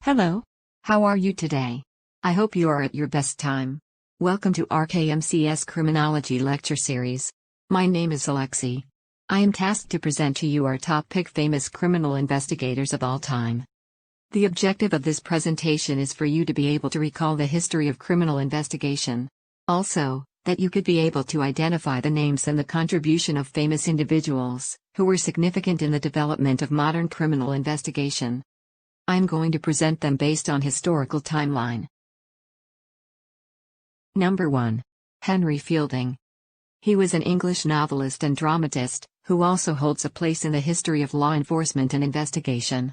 Hello. How are you today? I hope you are at your best time. Welcome to RKMC's Criminology Lecture Series. My name is Alexi. I am tasked to present to you our top pick famous criminal investigators of all time. The objective of this presentation is for you to be able to recall the history of criminal investigation. Also, that you could be able to identify the names and the contribution of famous individuals who were significant in the development of modern criminal investigation. I'm going to present them based on historical timeline. Number 1. Henry Fielding. He was an English novelist and dramatist, who also holds a place in the history of law enforcement and investigation.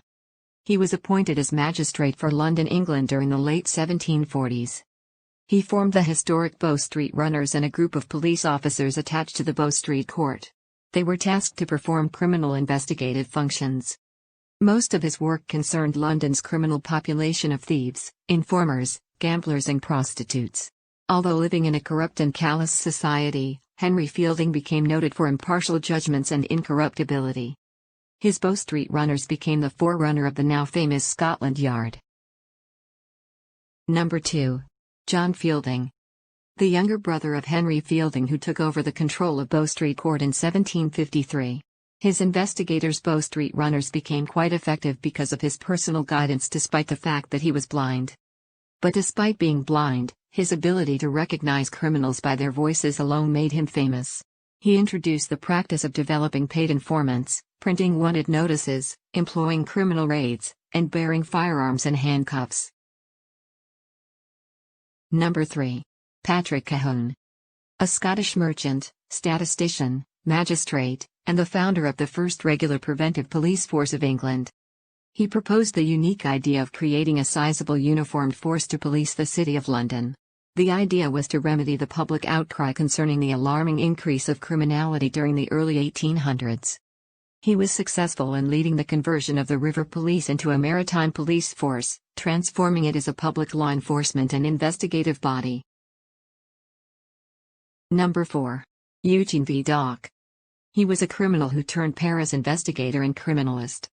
He was appointed as magistrate for London, England during the late 1740s. He formed the historic Bow Street Runners and a group of police officers attached to the Bow Street Court. They were tasked to perform criminal investigative functions. Most of his work concerned London's criminal population of thieves, informers, gamblers and prostitutes. Although living in a corrupt and callous society, Henry Fielding became noted for impartial judgments and incorruptibility. His Bow Street Runners became the forerunner of the now famous Scotland Yard. Number 2. John Fielding. The younger brother of Henry Fielding, who took over the control of Bow Street Court in 1753. His investigators' Bow Street Runners became quite effective because of his personal guidance despite the fact that he was blind. But despite being blind, his ability to recognize criminals by their voices alone made him famous. He introduced the practice of developing paid informants, printing wanted notices, employing criminal raids, and bearing firearms and handcuffs. Number 3. Patrick COLQUHOUN. A Scottish merchant, statistician, magistrate, and the founder of the first regular preventive police force of England. He proposed the unique idea of creating a sizable uniformed force to police the City of London. The idea was to remedy the public outcry concerning the alarming increase of criminality during the early 1800s. He was successful in leading the conversion of the river police into a maritime police force, transforming it as a public law enforcement and investigative body. Number 4. EUGENE VIDOCQ. He was a criminal who turned Paris investigator and criminalist.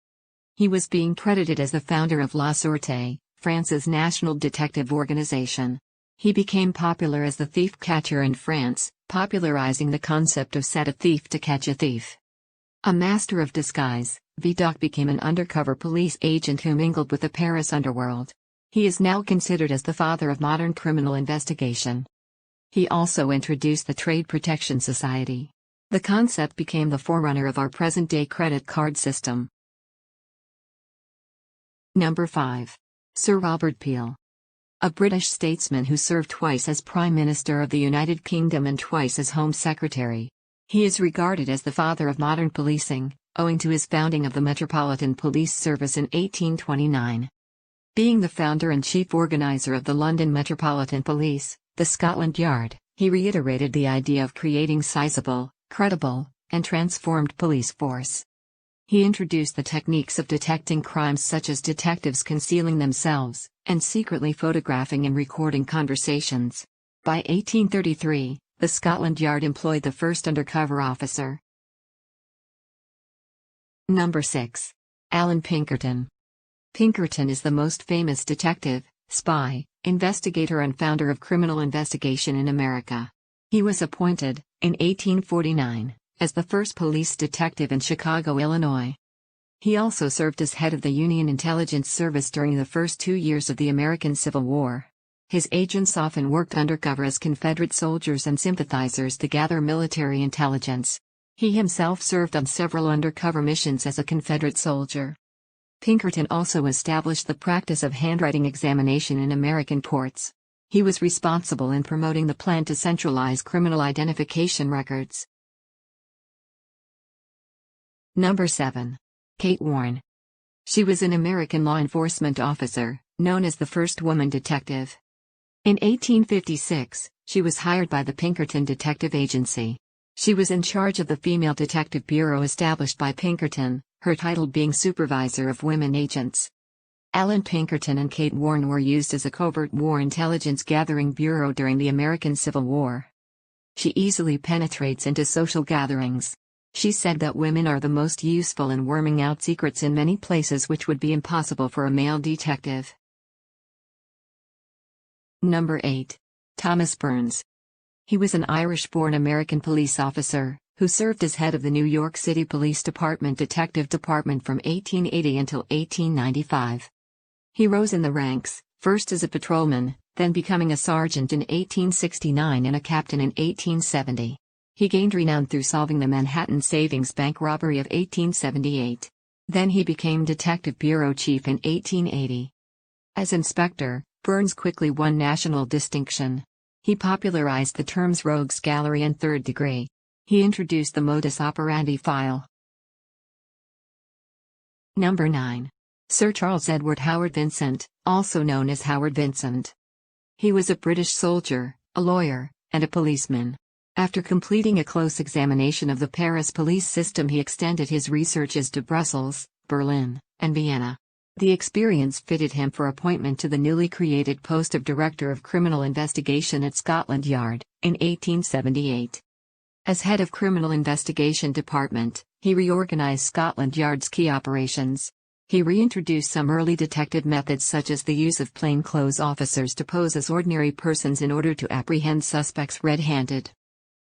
He was being credited as the founder of La Sûreté, France's national detective organization. He became popular as the thief catcher in France, popularizing the concept of set a thief to catch a thief. A master of disguise, VIDOCQ became an undercover police agent who mingled with the Paris underworld. He is now considered as the father of modern criminal investigation. He also introduced the Trade Protection Society. The concept became the forerunner of our present-day credit card system. Number 5. Sir Robert Peel. A British statesman who served twice as Prime Minister of the United Kingdom and twice as Home Secretary. He is regarded as the father of modern policing, owing to his founding of the Metropolitan Police Service in 1829. Being the founder and chief organizer of the London Metropolitan Police, the Scotland Yard, he reiterated the idea of creating sizable, credible, and transformed police force. He introduced the techniques of detecting crimes such as detectives concealing themselves, and secretly photographing and recording conversations. By 1833, the Scotland Yard employed the first undercover officer. Number 6. Allan Pinkerton. Pinkerton is the most famous detective, spy, investigator and founder of criminal investigation in America. He was appointed, in 1849, as the first police detective in Chicago, Illinois. He also served as head of the Union Intelligence Service during the first 2 years of the American Civil War. His agents often worked undercover as Confederate soldiers and sympathizers to gather military intelligence. He himself served on several undercover missions as a Confederate soldier. Pinkerton also established the practice of handwriting examination in American courts. He was responsible in promoting the plan to centralize criminal identification records. Number 7. Kate Warne. She was an American law enforcement officer, known as the first woman detective. In 1856, she was hired by the Pinkerton Detective Agency. She was in charge of the Female Detective Bureau established by Pinkerton, her title being Supervisor of Women Agents. Allan Pinkerton and Kate Warne were used as a covert war intelligence gathering bureau during the American Civil War. She easily penetrates into social gatherings. She said that women are the most useful in worming out secrets in many places which would be impossible for a male detective. Number 8. Thomas Burns. He was an Irish-born American police officer, who served as head of the New York City Police Department Detective Department from 1880 until 1895. He rose in the ranks, first as a patrolman, then becoming a sergeant in 1869 and a captain in 1870. He gained renown through solving the Manhattan Savings Bank robbery of 1878. Then he became Detective Bureau Chief in 1880. As inspector, Burns quickly won national distinction. He popularized the terms rogues gallery and third degree. He introduced the modus operandi file. Number 9. Sir Charles Edward Howard Vincent, also known as Howard Vincent. He was a British soldier, a lawyer, and a policeman. After completing a close examination of the Paris police system, he extended his researches to Brussels, Berlin, and Vienna. The experience fitted him for appointment to the newly created post of Director of Criminal Investigation at Scotland Yard, in 1878. As head of Criminal Investigation Department, he reorganized Scotland Yard's key operations. He reintroduced some early detective methods such as the use of plainclothes officers to pose as ordinary persons in order to apprehend suspects red-handed.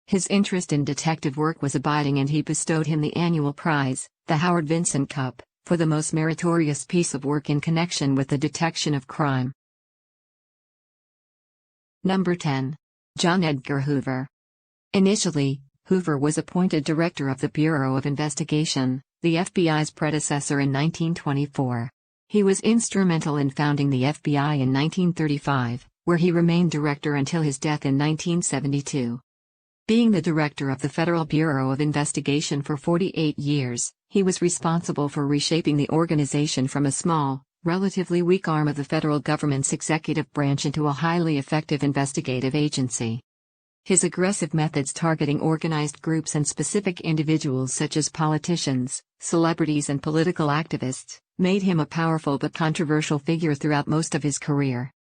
His interest in detective work was abiding, and he bestowed him the annual prize, the Howard Vincent Cup, for the most meritorious piece of work in connection with the detection of crime. Number 10. John Edgar Hoover. Initially, Hoover was appointed director of the Bureau of Investigation, the FBI's predecessor, in 1924. He was instrumental in founding the FBI in 1935, where he remained director until his death in 1972. Being the director of the Federal Bureau of Investigation for 48 years, he was responsible for reshaping the organization from a small, relatively weak arm of the federal government's executive branch into a highly effective investigative agency. His aggressive methods targeting organized groups and specific individuals such as politicians, celebrities, and political activists made him a powerful but controversial figure throughout most of his career.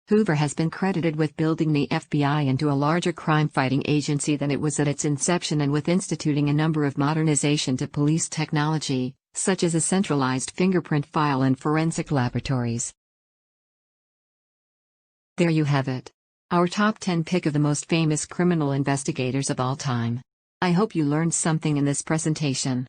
Hoover has been credited with building the FBI into a larger crime-fighting agency than it was at its inception, and with instituting a number of modernization to police technology, such as a centralized fingerprint file and forensic laboratories. There you have it. Our top 10 pick of the most famous criminal investigators of all time. I hope you learned something in this presentation.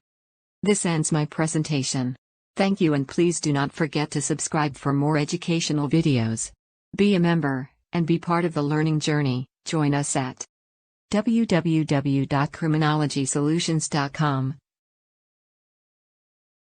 This ends my presentation. Thank you, and please do not forget to subscribe for more educational videos. Be a member, and be part of the learning journey. Join us at www.criminologysolutions.com.